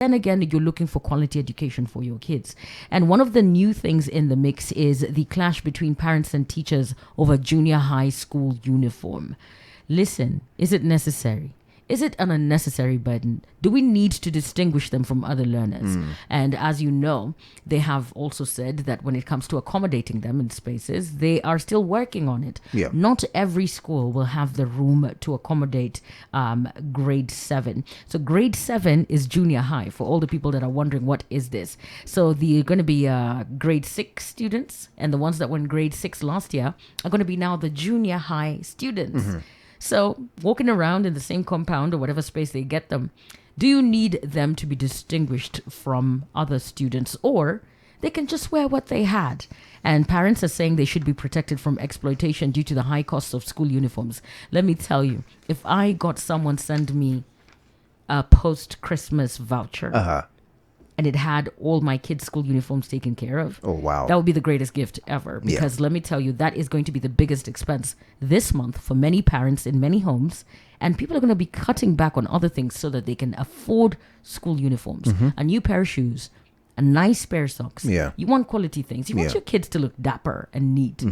then again, you're looking for quality education for your kids. And one of the new things in the mix is the clash between parents and teachers over junior high school uniform. Listen, is it necessary? Is it an unnecessary burden? Do we need to distinguish them from other learners? And as you know, they have also said that when it comes to accommodating them in spaces, they are still working on it. Yeah. Not every school will have the room to accommodate grade 7. So grade 7 is junior high, for all the people that are wondering, what is this? So they're going to be grade 6 students, and the ones that were in grade 6 last year are going to be now the junior high students. So walking around in the same compound or whatever space they get them, do you need them to be distinguished from other students, or they can just wear what they had? And parents are saying they should be protected from exploitation due to the high costs of school uniforms. Let me tell you, if I got someone send me a post-Christmas voucher and it had all my kids' school uniforms taken care of, Oh, wow. that would be the greatest gift ever. Because let me tell you, that is going to be the biggest expense this month for many parents in many homes. And people are going to be cutting back on other things so that they can afford school uniforms. A new pair of shoes, a nice pair of socks. Yeah. You want quality things. You want your kids to look dapper and neat.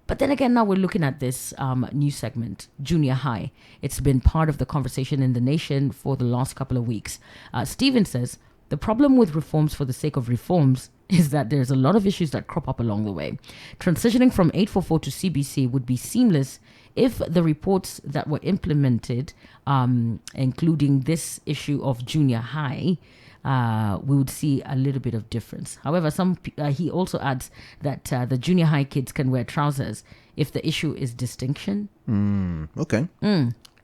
But then again, now we're looking at this new segment, junior high. It's been part of the conversation in the nation for the last couple of weeks. Stephen says, the problem with reforms for the sake of reforms is that there's a lot of issues that crop up along the way. Transitioning from 844 to CBC would be seamless if the reports that were implemented, including this issue of junior high, we would see a little bit of difference. However, he also adds that the junior high kids can wear trousers if the issue is distinction. Okay.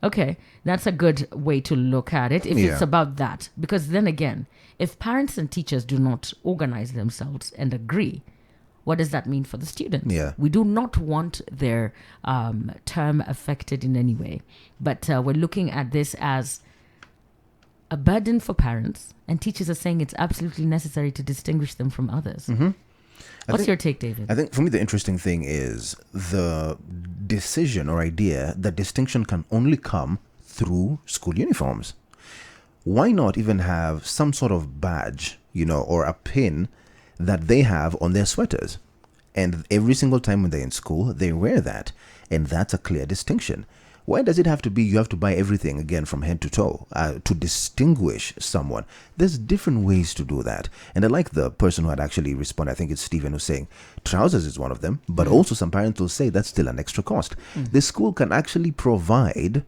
Okay, that's a good way to look at it if it's about that. Because then again, if parents and teachers do not organize themselves and agree, what does that mean for the students? Yeah. We do not want their term affected in any way. But we're looking at this as a burden for parents, and teachers are saying it's absolutely necessary to distinguish them from others. What's your take, David? I think for me, the interesting thing is the decision or idea that distinction can only come through school uniforms. Why not even have some sort of badge, or a pin that they have on their sweaters? And every single time when they're in school, they wear that. And that's a clear distinction. Why does it have to be you have to buy everything again from head to toe to distinguish someone? There's different ways to do that. And I like the person who had actually responded. I think it's Stephen who's saying trousers is one of them, but also some parents will say that's still an extra cost. The school can actually provide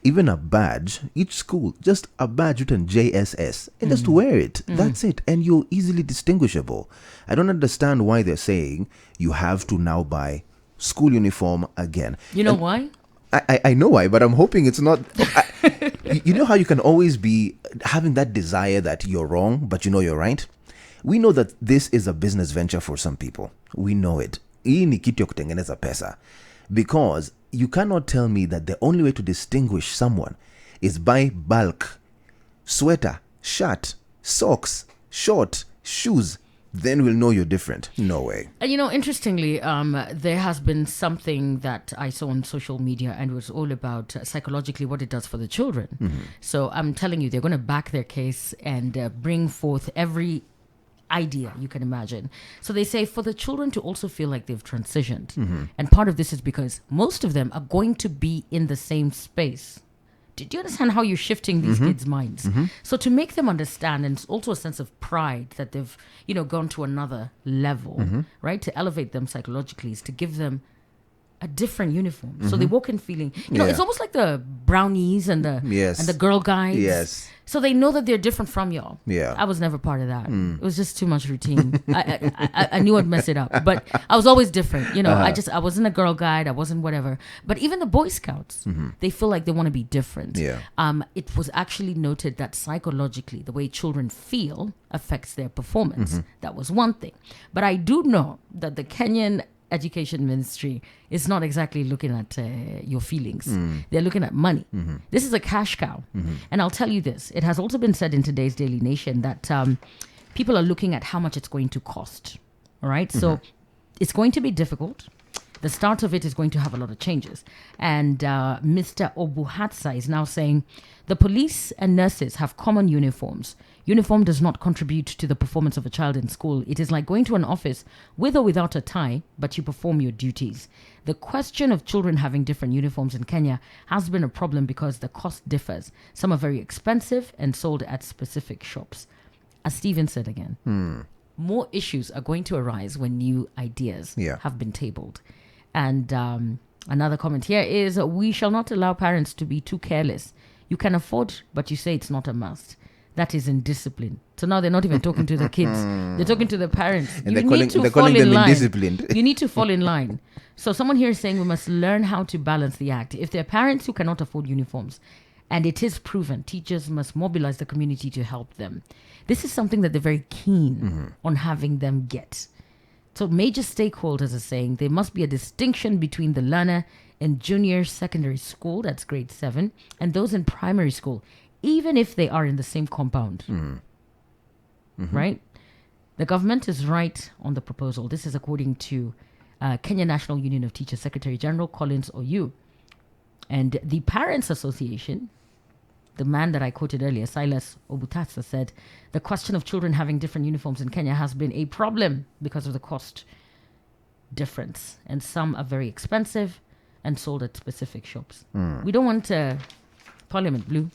even a badge, each school, just a badge written JSS, and just wear it. That's it. And you're easily distinguishable. I don't understand why they're saying you have to now buy school uniform again. You know why? I know why, but I'm hoping it's not. You know how you can always be having that desire that you're wrong, but you know you're right? We know that this is a business venture for some people. We know it. Hii ni kitu ya kutengeneza pesa. Because you cannot tell me that the only way to distinguish someone is buy bulk, sweater, shirt, socks, short, shoes. Then we'll know you're different. No way. Interestingly, there has been something that I saw on social media, and it was all about psychologically what it does for the children. So I'm telling you, they're going to back their case and bring forth every idea you can imagine. So they say for the children to also feel like they've transitioned. And part of this is because most of them are going to be in the same space. Do you understand how you're shifting these kids' minds? So to make them understand, and it's also a sense of pride that they've, gone to another level, right? To elevate them psychologically is to give them a different uniform. So they walk in feeling, it's almost like the brownies and the Girl Guides. Yes. So they know that they're different from y'all. Yeah. I was never part of that. It was just too much routine. I knew I'd mess it up, but I was always different. I wasn't a Girl Guide. I wasn't whatever. But even the Boy Scouts, they feel like they want to be different. Yeah. It was actually noted that psychologically, the way children feel affects their performance. That was one thing. But I do know that the Kenyan Education Ministry is not exactly looking at your feelings. They're looking at money. This is a cash cow. And I'll tell you this, it has also been said in today's Daily Nation that people are looking at how much it's going to cost. All right. So it's going to be difficult. the start of it is going to have a lot of changes. And Mr. Obuhatsa is now saying the police and nurses have common uniforms. Uniform does not contribute to the performance of a child in school. It is like going to an office with or without a tie, but you perform your duties. The question of children having different uniforms in Kenya has been a problem because the cost differs. Some are very expensive and sold at specific shops. As Stephen said again, more issues are going to arise when new ideas have been tabled. And another comment here is, we shall not allow parents to be too careless. You can afford, but you say it's not a must. That is indiscipline. So now they're not even talking to the kids. They're talking to the parents. And they're calling them indisciplined. You need to fall in line. So someone here is saying we must learn how to balance the act. If there are parents who cannot afford uniforms, and it is proven, teachers must mobilize the community to help them. This is something that they're very keen on having them get. So major stakeholders are saying there must be a distinction between the learner in junior secondary school, that's grade 7, and those in primary school, even if they are in the same compound. Right? The government is right on the proposal. This is according to Kenya National Union of Teachers Secretary General Collins Oyuke. And the Parents Association, the man that I quoted earlier, Silas Obutatsa, said the question of children having different uniforms in Kenya has been a problem because of the cost difference. And some are very expensive and sold at specific shops. We don't want Parliament blue.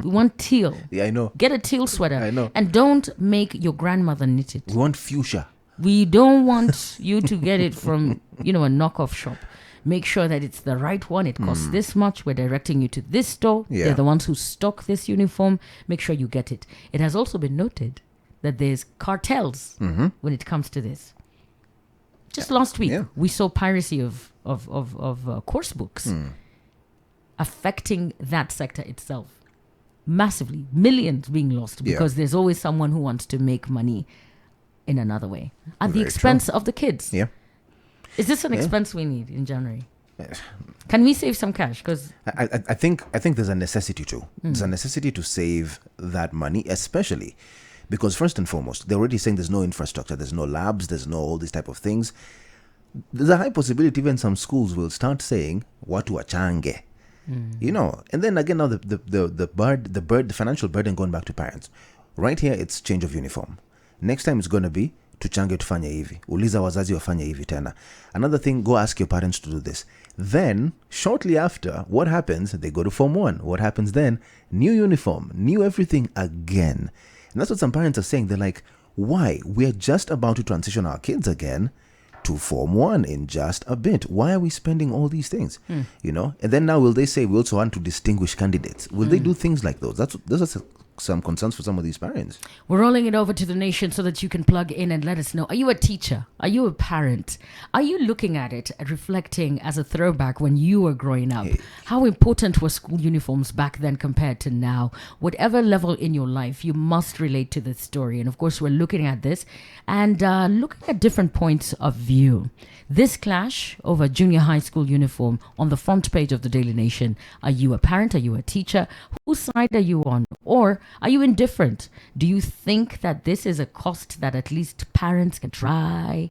We want teal. Yeah, I know. Get a teal sweater. I know. And don't make your grandmother knit it. We want fuchsia. We don't want you to get it from, a knockoff shop. Make sure that it's the right one. It costs this much. We're directing you to this store. Yeah. They're the ones who stock this uniform. Make sure you get it. It has also been noted that there's cartels when it comes to this. Just last week, we saw piracy of course books affecting that sector itself massively. Millions being lost because there's always someone who wants to make money in another way at the expense of the kids. Yeah. Is this an expense we need in January? Can we save some cash? Because I think there's a necessity to. There's a necessity to save that money, especially because first and foremost, they're already saying there's no infrastructure, there's no labs, there's no all these type of things. There's a high possibility even some schools will start saying watu wachange. And then again now the financial burden going back to parents. Right here it's change of uniform. Next time it's going to be tuchange tufanye hivi. Uliza wazazi wafanye hivi tena. Another thing, go ask your parents to do this. Then, shortly after, what happens? They go to Form 1. What happens then? New uniform, new everything again. And that's what some parents are saying. They're like, why? We're just about to transition our kids again to Form 1 in just a bit. Why are we spending all these things? And then now will they say we also want to distinguish candidates? Will they do things like those? Those are some concerns for some of these parents. We're rolling it over to the nation so that you can plug in and let us know. Are you a teacher? Are you a parent? Are you looking at it and reflecting as a throwback when you were growing up? How important were school uniforms back then compared to now? Whatever level in your life, you must relate to this story. And of course, we're looking at this and looking at different points of view. This clash over junior high school uniform on the front page of the Daily Nation. Are you a parent? Are you a teacher? Whose side are you on? Or are you indifferent? Do you think that this is a cost that at least parents can try